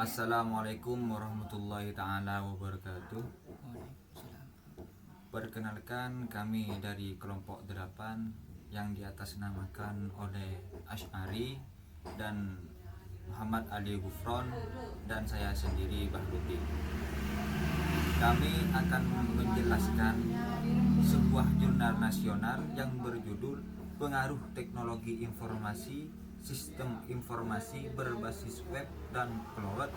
Assalamualaikum warahmatullahi ta'ala wabarakatuh. Perkenalkan, kami dari kelompok 8 yang diatasnamakan oleh Asy'ari dan Muhammad Ali Gufron dan saya sendiri Bahruddin. Kami akan menjelaskan sebuah jurnal nasional yang berjudul Pengaruh Teknologi Informasi, Sistem Informasi Berbasis Web dan Cloud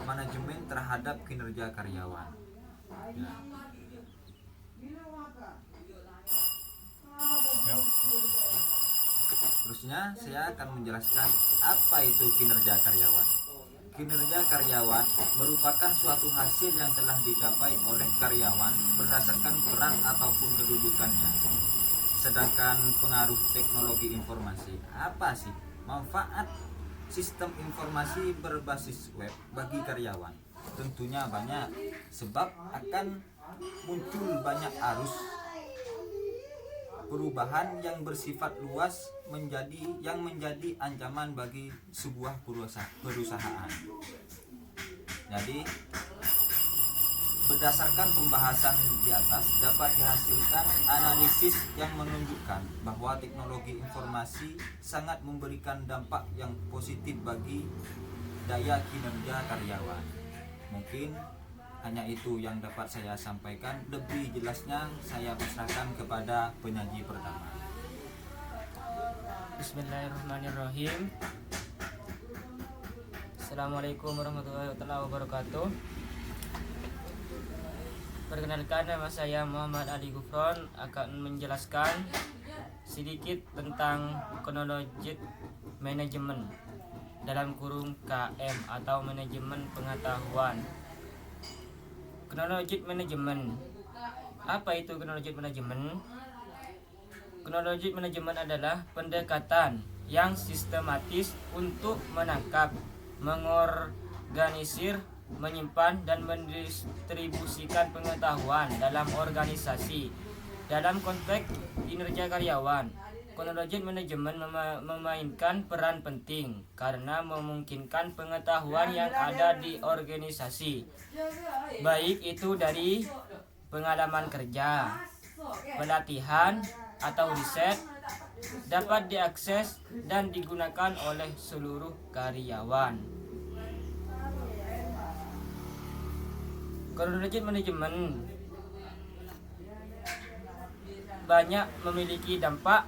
Manajemen terhadap kinerja karyawan. Ya. Terusnya saya akan menjelaskan apa itu kinerja karyawan. Kinerja karyawan merupakan suatu hasil yang telah dicapai oleh karyawan berdasarkan peran ataupun kedudukannya. Sedangkan pengaruh teknologi informasi, apa sih manfaat sistem informasi berbasis web bagi karyawan? Tentunya banyak, sebab akan muncul banyak arus perubahan yang bersifat luas menjadi ancaman bagi sebuah perusahaan. Jadi berdasarkan pembahasan di atas dapat dihasilkan analisis yang menunjukkan bahwa teknologi informasi sangat memberikan dampak yang positif bagi daya kinerja karyawan. Mungkin hanya itu yang dapat saya sampaikan. Lebih jelasnya saya persilakan kepada penyaji pertama. Bismillahirrahmanirrahim. Assalamualaikum warahmatullahi wabarakatuh. Perkenalkan, nama saya Muhammad Ali Gufron akan menjelaskan sedikit tentang kronologi manajemen dalam kurung KM atau manajemen pengetahuan. Kronologi manajemen. Apa itu kronologi manajemen? Kronologi manajemen adalah pendekatan yang sistematis untuk menangkap, mengorganisir, menyimpan dan mendistribusikan pengetahuan dalam organisasi. Dalam konteks kinerja karyawan, kronologi manajemen memainkan peran penting karena memungkinkan pengetahuan yang ada di organisasi, baik itu dari pengalaman kerja, pelatihan, atau riset, dapat diakses dan digunakan oleh seluruh karyawan. Kronologi manajemen banyak memiliki dampak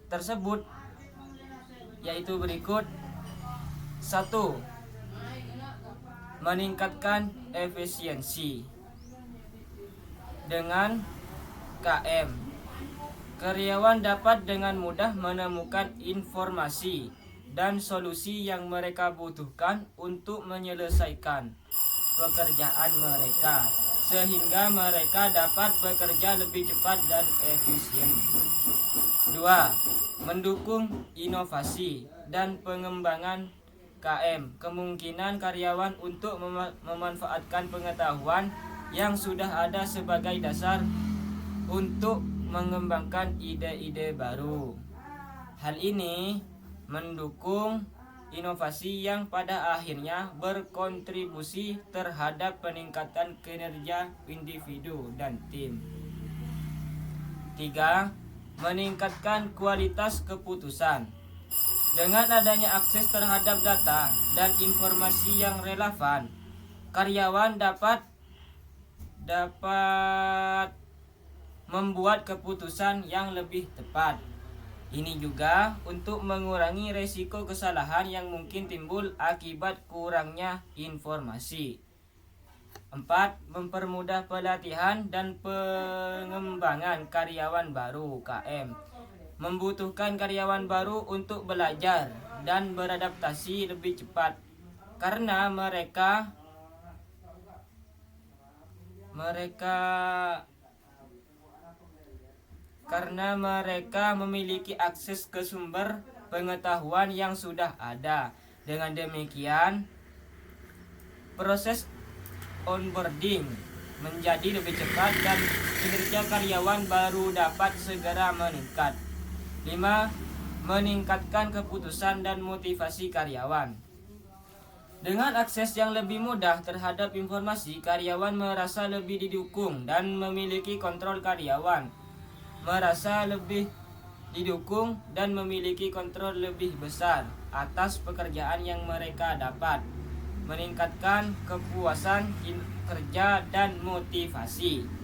tersebut, yaitu berikut. 1. Meningkatkan efisiensi. Dengan KM, karyawan dapat dengan mudah menemukan informasi dan solusi yang mereka butuhkan untuk menyelesaikan pekerjaan mereka, sehingga mereka dapat bekerja lebih cepat dan efisien. 2. Mendukung inovasi dan pengembangan KM. Kemungkinan karyawan untuk memanfaatkan pengetahuan yang sudah ada sebagai dasar untuk mengembangkan ide-ide baru. Hal ini mendukung inovasi yang pada akhirnya berkontribusi terhadap peningkatan kinerja individu dan tim. 3. Meningkatkan kualitas keputusan. Dengan adanya akses terhadap data dan informasi yang relevan, karyawan dapat membuat keputusan yang lebih tepat. Ini juga untuk mengurangi resiko kesalahan yang mungkin timbul akibat kurangnya informasi. 4. Mempermudah pelatihan dan pengembangan karyawan baru. KM membutuhkan karyawan baru untuk belajar dan beradaptasi lebih cepat karena mereka memiliki akses ke sumber pengetahuan yang sudah ada. Dengan demikian, proses onboarding menjadi lebih cepat dan kinerja karyawan baru dapat segera meningkat. 5. meningkatkan keputusan dan motivasi karyawan. Dengan akses yang lebih mudah terhadap informasi, karyawan merasa lebih didukung dan memiliki kontrol lebih besar atas pekerjaan yang mereka dapat, meningkatkan kepuasan kerja dan motivasi.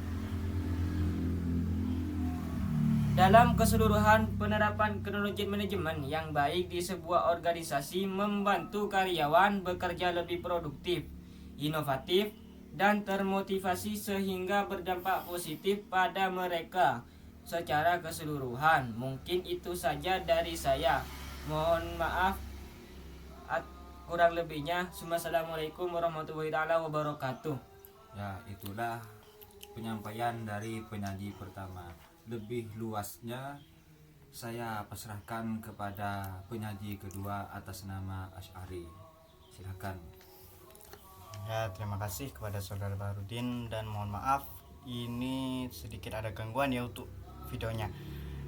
Dalam keseluruhan, penerapan teknologi manajemen yang baik di sebuah organisasi membantu karyawan bekerja lebih produktif, inovatif, dan termotivasi sehingga berdampak positif pada mereka secara keseluruhan. Mungkin itu saja dari saya. Mohon maaf kurang lebihnya. Assalamualaikum warahmatullahi wabarakatuh. Ya, itulah penyampaian dari penyaji pertama. Lebih luasnya saya pasrahkan kepada penyaji kedua atas nama Asy'ari. Silakan. Ya, terima kasih kepada Saudara Baharudin dan mohon maaf ini sedikit ada gangguan ya untuk videonya.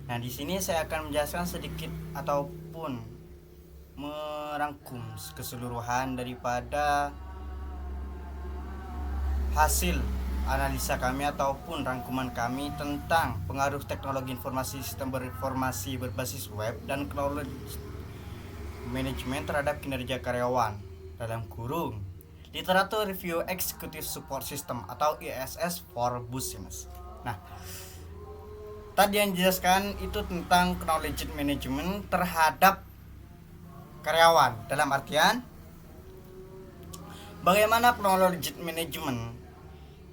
Nah, di sini saya akan menjelaskan sedikit ataupun merangkum keseluruhan daripada hasil analisa kami ataupun rangkuman kami tentang pengaruh teknologi informasi sistem berinformasi berbasis web dan teknologi manajemen terhadap kinerja karyawan, dalam kurung Literatur Review Executive Support System atau ISS for Business. Nah, tadi yang dijelaskan itu tentang knowledge management terhadap karyawan, dalam artian bagaimana knowledge management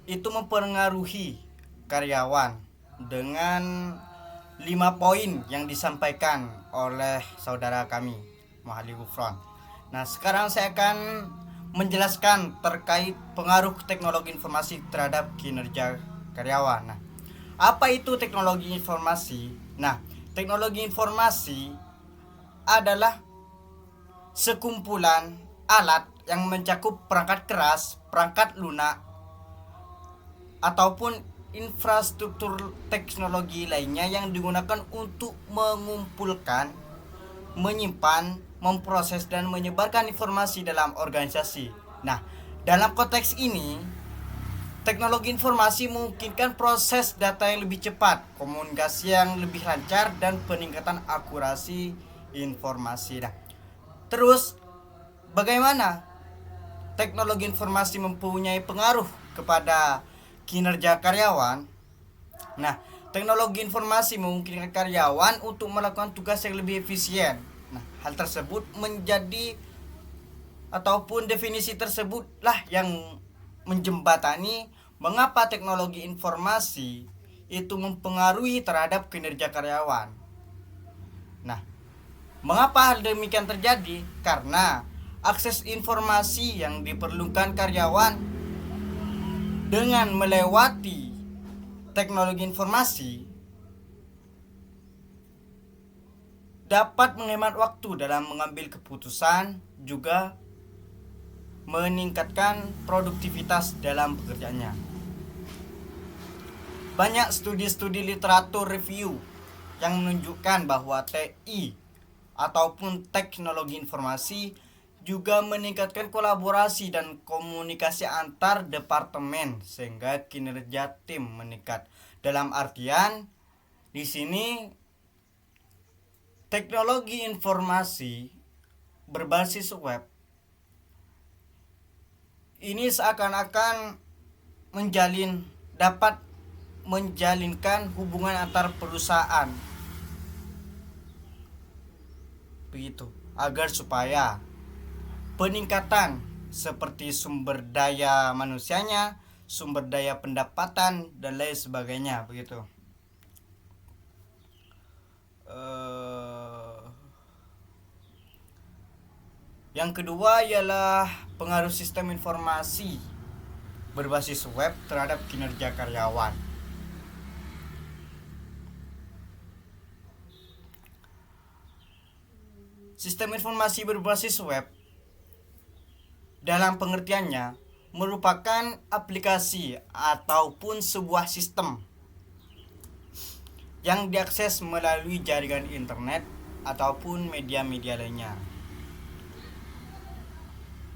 itu mempengaruhi karyawan dengan 5 poin yang disampaikan oleh saudara kami Muhalli Gufron. Nah, sekarang saya akan menjelaskan terkait pengaruh teknologi informasi terhadap kinerja karyawan. Nah, apa itu teknologi informasi? Nah, teknologi informasi adalah sekumpulan alat yang mencakup perangkat keras, perangkat lunak, ataupun infrastruktur teknologi lainnya yang digunakan untuk mengumpulkan, menyimpan, memproses, dan menyebarkan informasi dalam organisasi. Nah, dalam konteks ini, teknologi informasi memungkinkan proses data yang lebih cepat, komunikasi yang lebih lancar, dan peningkatan akurasi informasi. Nah, terus bagaimana teknologi informasi mempunyai pengaruh kepada kinerja karyawan? Nah, teknologi informasi memungkinkan karyawan untuk melakukan tugas yang lebih efisien. Nah, hal tersebut menjadi ataupun definisi tersebutlah yang menjembatani mengapa teknologi informasi itu mempengaruhi terhadap kinerja karyawan. Nah, mengapa hal demikian terjadi? Karena akses informasi yang diperlukan karyawan dengan melewati teknologi informasi dapat menghemat waktu dalam mengambil keputusan, juga meningkatkan produktivitas dalam pekerjaannya. Banyak studi-studi literatur review yang menunjukkan bahwa TI ataupun teknologi informasi juga meningkatkan kolaborasi dan komunikasi antar departemen sehingga kinerja tim meningkat. Dalam artian di sini teknologi informasi berbasis web ini seakan-akan dapat menjalinkan hubungan antar perusahaan. Begitu, agar supaya peningkatan seperti sumber daya manusianya, sumber daya pendapatan, dan lain sebagainya, begitu. Yang kedua ialah pengaruh sistem informasi berbasis web terhadap kinerja karyawan. Sistem informasi berbasis web dalam pengertiannya merupakan aplikasi ataupun sebuah sistem yang diakses melalui jaringan internet ataupun media-media lainnya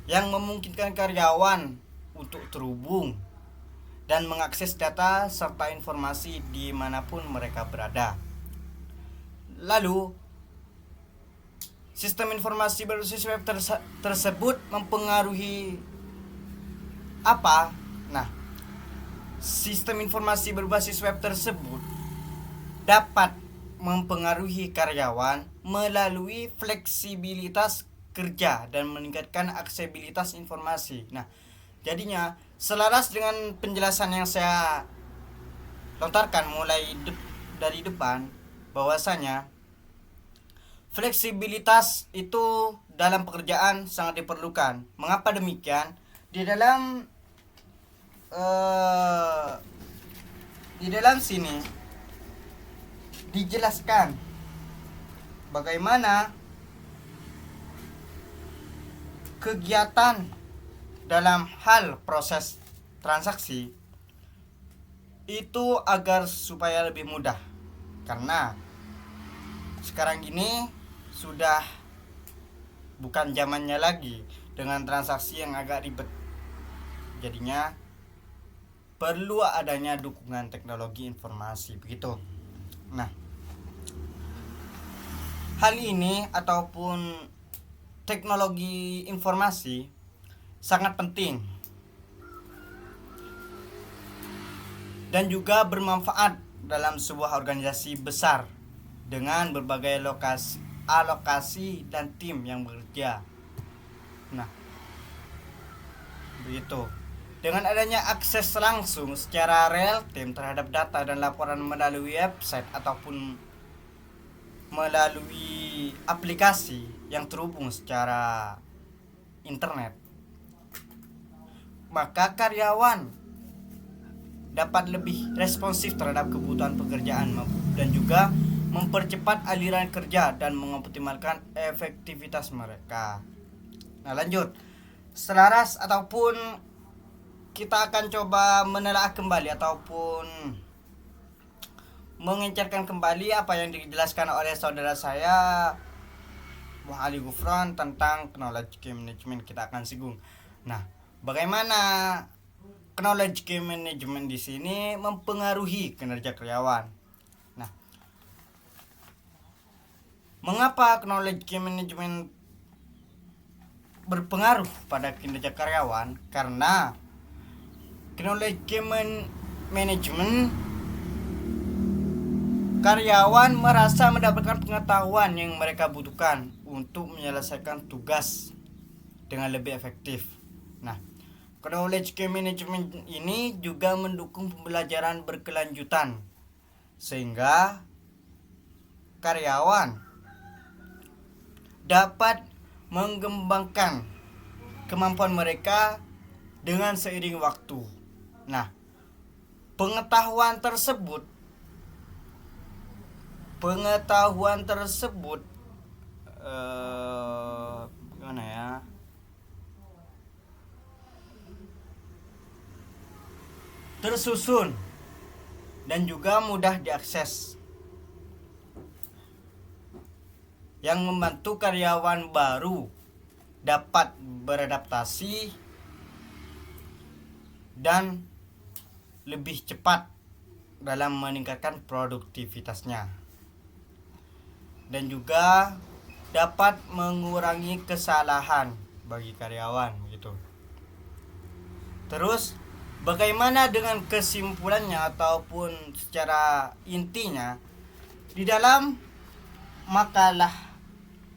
yang memungkinkan karyawan untuk terhubung dan mengakses data serta informasi dimanapun mereka berada. Lalu, sistem informasi berbasis web tersebut mempengaruhi apa? Nah, sistem informasi berbasis web tersebut dapat mempengaruhi karyawan melalui fleksibilitas kerja dan meningkatkan aksesibilitas informasi. Nah, jadinya selaras dengan penjelasan yang saya lontarkan mulai dari depan, bahwasanya fleksibilitas itu dalam pekerjaan sangat diperlukan. Mengapa demikian? Di dalam sini dijelaskan bagaimana kegiatan dalam hal proses transaksi itu agar supaya lebih mudah, karena sekarang ini sudah bukan zamannya lagi dengan transaksi yang agak ribet. Jadinya perlu adanya dukungan teknologi informasi, begitu. Nah, hal ini ataupun teknologi informasi sangat penting dan juga bermanfaat dalam sebuah organisasi besar dengan berbagai alokasi dan tim yang bekerja. Nah, begitu. Dengan adanya akses langsung secara real time terhadap data dan laporan melalui website ataupun melalui aplikasi yang terhubung secara internet, maka karyawan dapat lebih responsif terhadap kebutuhan pekerjaan dan juga mempercepat aliran kerja dan mengoptimalkan efektivitas mereka. Nah, lanjut. Selaras ataupun kita akan coba menelaah kembali ataupun mengencarkan kembali apa yang dijelaskan oleh saudara saya Wah Ali Gufron tentang knowledge game management. Kita akan singgung. Nah, bagaimana knowledge game management di sini mempengaruhi kinerja karyawan? Nah, mengapa knowledge game management berpengaruh pada kinerja karyawan? Karena knowledge game management, karyawan merasa mendapatkan pengetahuan yang mereka butuhkan untuk menyelesaikan tugas dengan lebih efektif. Nah, knowledge game management ini juga mendukung pembelajaran berkelanjutan sehingga karyawan dapat mengembangkan kemampuan mereka dengan seiring waktu. Nah, pengetahuan tersebut gimana ya? Tersusun dan juga mudah diakses, yang membantu karyawan baru dapat beradaptasi dan lebih cepat dalam meningkatkan produktivitasnya, dan juga dapat mengurangi kesalahan bagi karyawan gitu. Terus bagaimana dengan kesimpulannya ataupun secara intinya? Di dalam makalah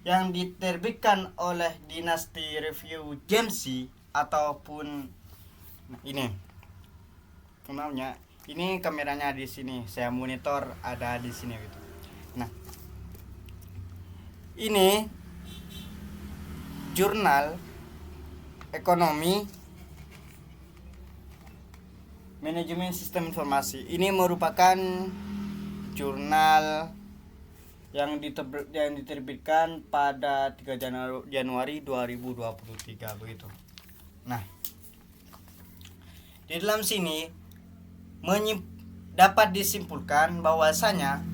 yang diterbitkan oleh Dynasty Review Jamsi ataupun ini namanya, ini kameranya di sini, saya monitor ada di sini gitu. Nah, ini jurnal ekonomi manajemen sistem informasi. Ini merupakan jurnal yang diterbitkan pada 3 Januari 2023 begitu. Nah, di dalam sini dapat disimpulkan bahwasanya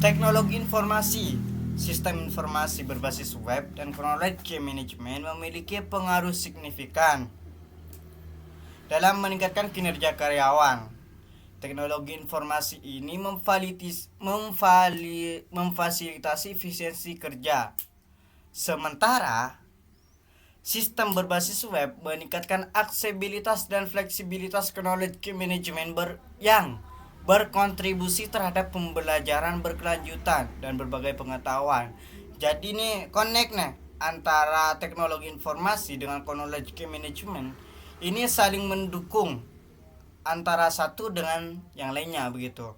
teknologi informasi sistem informasi berbasis web dan knowledge management memiliki pengaruh signifikan dalam meningkatkan kinerja karyawan. Teknologi informasi ini memfasilitasi efisiensi kerja. Sementara sistem berbasis web meningkatkan aksesibilitas dan fleksibilitas knowledge management yang berkontribusi terhadap pembelajaran berkelanjutan dan berbagai pengetahuan. Jadi nih connect nih antara teknologi informasi dengan knowledge management ini saling mendukung antara satu dengan yang lainnya begitu.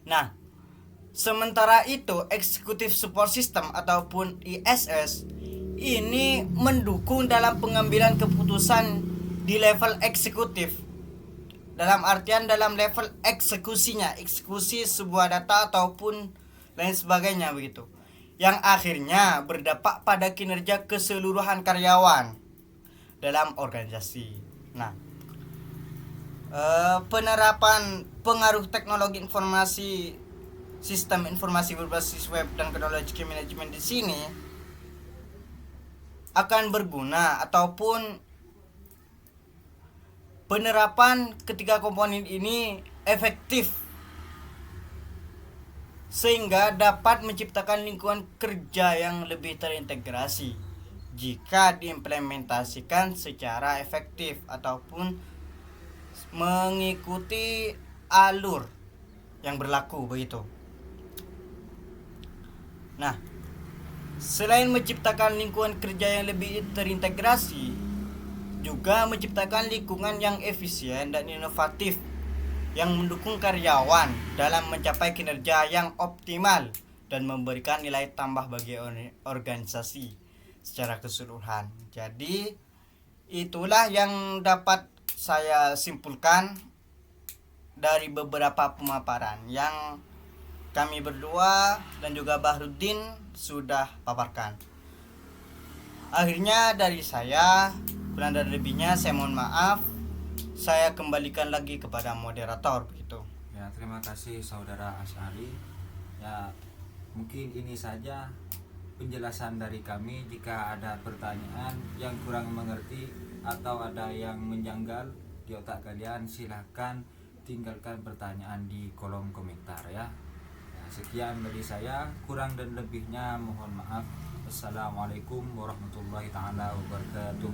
Nah, sementara itu Executive Support System ataupun ISS ini mendukung dalam pengambilan keputusan di level eksekutif. Dalam artian dalam level eksekusinya, eksekusi sebuah data ataupun lain sebagainya begitu. Yang akhirnya berdampak pada kinerja keseluruhan karyawan dalam organisasi. Nah, penerapan pengaruh teknologi informasi, sistem informasi berbasis web dan knowledge management di sini akan berguna ataupun penerapan ketiga komponen ini efektif sehingga dapat menciptakan lingkungan kerja yang lebih terintegrasi jika diimplementasikan secara efektif ataupun mengikuti alur yang berlaku begitu. Nah, selain menciptakan lingkungan kerja yang lebih terintegrasi, juga menciptakan lingkungan yang efisien dan inovatif yang mendukung karyawan dalam mencapai kinerja yang optimal dan memberikan nilai tambah bagi organisasi secara keseluruhan. Jadi, itulah yang dapat saya simpulkan dari beberapa pemaparan yang kami berdua dan juga Bahrudin sudah paparkan. Akhirnya dari saya, kurang dan lebihnya saya mohon maaf. Saya kembalikan lagi kepada moderator begitu. Ya, terima kasih saudara Asyari. Ya, mungkin ini saja penjelasan dari kami. Jika ada pertanyaan yang kurang mengerti atau ada yang menjanggal di otak kalian, silahkan tinggalkan pertanyaan di kolom komentar ya. Sekian dari saya, kurang dan lebihnya mohon maaf. Assalamualaikum warahmatullahi taala wabarakatuh.